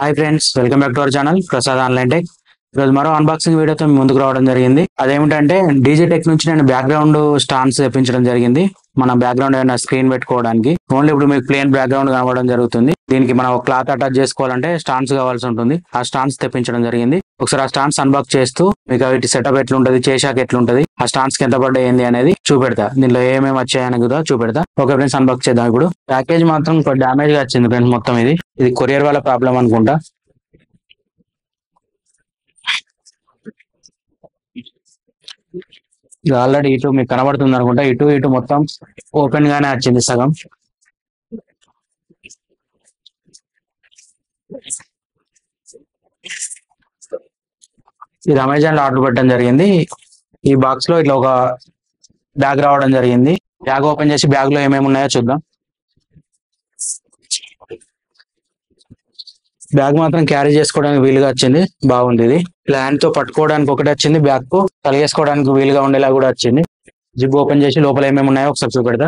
Hi friends, welcome back to our channel Prasad online tech. ఈరోజు మరో unboxing వీడియోతో మీ ముందుకు రావడం జరిగింది. అదేమిటంటే డీజీ టెక్ నుంచి నేను బ్యాక్గ్రౌండ్ స్టాండ్స్ తెప్పించడం జరిగింది. మన బ్యాక్గ్రౌండ్ ఏమైనా స్క్రీన్ పెట్టుకోవడానికి. ఓన్లీ ఇప్పుడు మీకు ప్లేన్ బ్యాక్గ్రౌండ్ కనబడడం జరుగుతుంది. దీనికి మనం క్లాత్ అటాచ్ చేసుకోవాలంటే స్టాండ్స్ కావాల్సి ఉంటుంది. ఆ స్టాండ్స్ తెప్పించడం జరిగింది. ఒకసారి ఆ స్టాండ్స్ అన్బాక్స్ చేస్తూ మీకు వీటి సెటప్ ఎట్లుంటది, చేశాక ఎట్లుంటది, ఆ స్టాండ్స్ కి ఎంత పడ్డాయి ఏంది అనేది చూపెడతా. దీనిలో ఏమేమి వచ్చాయని కూడా చూపెడతా. ఓకే ఫ్రెండ్స్, అన్బాక్స్ చేద్దాం. ఇప్పుడు ప్యాకేజ్ మాత్రం డామేజ్ గా వచ్చింది ఫ్రెండ్స్. మొత్తం ఇది కొరియర్ వాళ్ళ ప్రాబ్లం అనుకుంటా. ఇది ఆల్రెడీ ఇటు మీకు కనబడుతుంది అనుకుంటా. ఇటు మొత్తం ఓపెన్ గానే వచ్చింది సగం. ఇది అమెజాన్ లో ఆర్డర్ పెట్టడం జరిగింది. ఈ బాక్స్ లో ఇట్లా ఒక బ్యాగ్ రావడం జరిగింది. బ్యాగ్ ఓపెన్ చేసి బ్యాగ్ లో ఏమేమి ఉన్నాయో చూద్దాం. బ్యాగ్ మాత్రం క్యారీ చేసుకోవడానికి వీలుగా వచ్చింది, బాగుంది. ఇది ప్లాన్ తో పట్టుకోవడానికి ఒకటి వచ్చింది, బ్యాగ్ కు తలిగేసుకోవడానికి వీలుగా ఉండేలా కూడా వచ్చింది. జిప్ ఓపెన్ చేసి లోపల ఏమేమి ఉన్నాయో ఒకసారి చూపెడతా.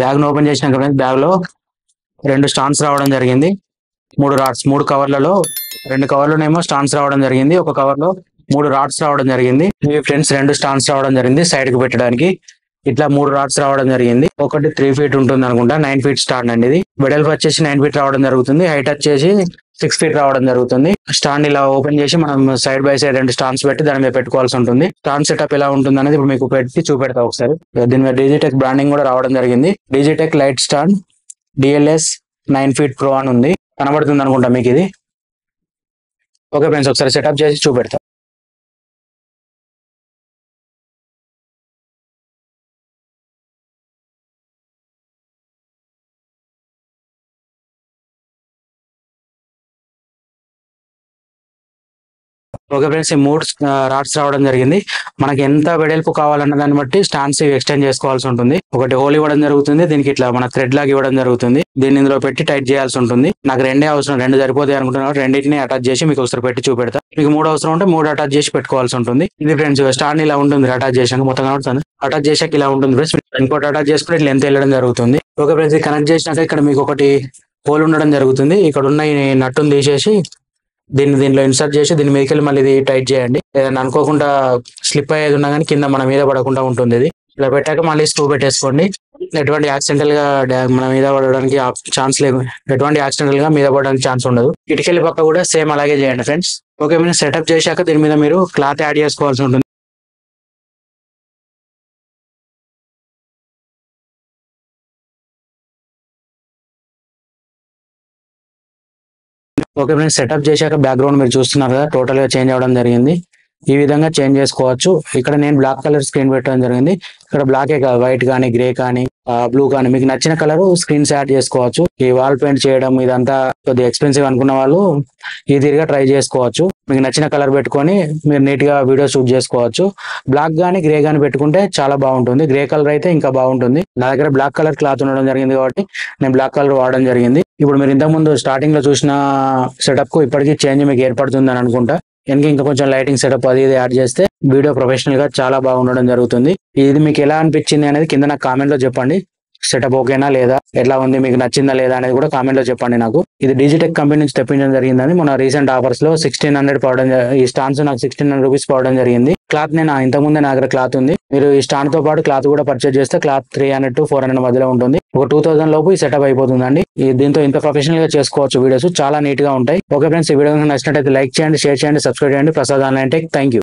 బ్యాగ్ ను ఓపెన్ చేసినాక బ్యాగ్ లో 2 స్టాండ్స్ రావడం జరిగింది. 3 రాడ్స్, 3 కవర్లలో 2 కవర్లోనేమో స్టాండ్స్ రావడం జరిగింది. ఒక కవర్ లో 3 రాడ్స్ రావడం జరిగింది. ఇవి ఫ్రెండ్స్ 2 స్టాండ్స్ రావడం జరిగింది సైడ్ కి పెట్టడానికి. ఇట్లా 3 రాడ్స్ రావడం జరిగింది. ఒకటి 3 ఫీట్ ఉంటుంది అనుకుంటా. 9 ఫీట్ స్టాండ్ అండి. ఇది వెడల్పు వచ్చేసి 9 ఫీట్ రావడం జరుగుతుంది. హైట్ వచ్చేసి 6 ఫీట్ రావడం జరుగుతుంది. స్టాండ్ ఇలా ఓపెన్ చేసి మనం సైడ్ బై సైడ్ 2 స్టాండ్స్ పెట్టి దాని మీద పెట్టుకోవాల్సి ఉంటుంది. స్టాండ్ సెటప్ ఎలా ఉంటుంది అనేది ఇప్పుడు మీకు పెట్టి చూపెడతా ఒకసారి. దీని మీద డిజిటెక్ బ్రాండింగ్ కూడా రావడం జరిగింది. Digitek light stand DLS 9 feet pro అని ఉంది. కనబడుతుంది అనుకుంటా మీకు ఇది. ఓకే ఫ్రెండ్స్, ఒకసారి సెటప్ చేసి చూపెడతా. ఓకే ఫ్రెండ్స్, ఈ 3 రాడ్స్ రావడం జరిగింది. మనకి ఎంత వెడల్పు కావాలన్న దాన్ని బట్టి స్టాండ్స్ ఎక్స్టెండ్ చేసుకోవాల్సి ఉంటుంది. ఒకటి హోల్ ఇవ్వడం జరుగుతుంది. దీనికి ఇట్లా మన థ్రెడ్ లాగా ఇవ్వడం జరుగుతుంది. దీన్ని ఇందులో పెట్టి టైట్ చేయాల్సి ఉంటుంది. నాకు 2 అవసరం, 2 సరిపోతాయి అనుకుంటున్నాను. రెండింటిని అటాచ్ చేసి మీకు ఒకసారి పెట్టి చూపెడతా. మీకు 3 అవసరం ఉంటే 3 అటాచ్ చేసి పెట్టుకోవాల్సి ఉంటుంది. ఇది ఫ్రెండ్స్ స్టాండ్ ఇలా ఉంటుంది. అటాచ్ చేసాక మొత్తం కనబడుతుంది. అటాచ్ చేసాక ఇలా ఉంటుంది ఫ్రెండ్స్. ఇంకోటి అటాచ్ చేసుకుని ఇట్లా ఎంత వెళ్ళడం జరుగుతుంది. ఓకే ఫ్రెండ్స్, కనెక్ట్ చేసినాక ఇక్కడ మీకు ఒకటి హోల్ ఉండడం జరుగుతుంది. ఇక్కడ ఉన్న ఈ నట్టును తీసేసి దీనిలో ఇన్సర్ట్ చేసి దీని మీదకి వెళ్ళి మళ్ళీ ఇది టైట్ చేయండి. ఏదైనా అనుకోకుండా స్లిప్ అయ్యేది ఉన్నా కానీ కింద మన మీద పడకుండా ఉంటుంది. ఇది ఇలా పెట్టాక మళ్ళీ స్క్రూ పెట్టేసుకోండి. ఎటువంటి యాక్సిడెంటల్ గా మన మీద పడడానికి ఛాన్స్ లేదు. ఎటువంటి యాక్సిడెంటల్ గా మీద పడడానికి ఛాన్స్ ఉండదు. ఇటుకెళ్ళి పక్క కూడా సేమ్ అలాగే చేయండి ఫ్రెండ్స్. ఓకే, మీరు సెటప్ చేశాక దీని మీద మీరు క్లాత్ యాడ్ చేసుకోవాల్సి ఉంటుంది. ఓకే ఫ్రెండ్స్, సెటప్ చేశాక బ్యాక్గ్రౌండ్ మీరు చూస్తున్నారు కదా, టోటల్ గా చేంజ్ అవ్వడం జరిగింది. ఈ విధంగా చేంజ్ చేసుకోవచ్చు. ఇక్కడ నేను బ్లాక్ కలర్ స్క్రీన్ పెట్టడం జరిగింది. ఇక్కడ బ్లాకే కాదు, వైట్ కానీ, గ్రే కానీ, బ్లూ కానీ మీకు నచ్చిన కలర్ స్క్రీన్స్ యాడ్ చేసుకోవచ్చు. ఈ వాల్ పెయింట్ చేయడం ఇదంతా కొద్దిగా ఎక్స్పెన్సివ్ అనుకున్న వాళ్ళు ఈజీగా ట్రై చేసుకోవచ్చు. మీకు నచ్చిన కలర్ పెట్టుకొని మీరు నీట్ గా వీడియో షూట్ చేసుకోవచ్చు. బ్లాక్ గానీ గ్రే గానీ పెట్టుకుంటే చాలా బాగుంటుంది. గ్రే కలర్ అయితే ఇంకా బాగుంటుంది. నా దగ్గర బ్లాక్ కలర్ క్లాత్ ఉండడం జరిగింది కాబట్టి నేను బ్లాక్ కలర్ వాడడం జరిగింది. ఇప్పుడు మీరు ఇంతకుముందు స్టార్టింగ్ లో చూసిన సెటప్ కు ఇప్పటికీ చేంజ్ మీకు ఏర్పడుతుంది అని అనుకుంటా. ఇంకా కొంచెం లైటింగ్ సెటప్ అది ఇది యాడ్ చేస్తే వీడియో ప్రొఫెషనల్ గా చాలా బాగుండడం జరుగుతుంది. ఇది మీకు ఎలా అనిపించింది అనేది కింద నాకు కామెంట్ లో చెప్పండి. సెటప్ ఓకేనా లేదా, ఎట్లా ఉంది, మీకు నచ్చిందా లేదా అనేది కూడా కామెంట్ లో చెప్పండి నాకు. ఇది డిజిటెక్ కంపెనీ నుంచి తెప్పించడం జరిగిందని మన రీసెంట్ ఆఫర్స్ లో 1600 పడడం, ఈ స్టాండ్స్ నాకు 1600 రూపీస్ పడడం జరిగింది. క్లాత్ నేను ఇంతకుముందే నా దగ్గర క్లాత్ ఉంది. మీరు ఈ స్టాండ్ తో పాటు క్లాత్ కూడా పర్చేజ్ చేస్తే క్లాత్ 300 to 400 మధ్యలో ఉంటుంది. ఒక 2000 లోపు ఈ సెటప్ అయిపోతుందండి. దీంతో ఇంత ప్రొఫెషనల్ గా చేసుకోవచ్చు. వీడియోస్ చాలా నీట్ గా ఉంటాయి. ఓకే ఫ్రెండ్స్, ఈ వీడియో నచ్చినట్లయితే లైక్ చేయండి, షేర్ చేయండి, సబ్స్క్రైబ్ చేయండి. Prasad online tech. Thank you.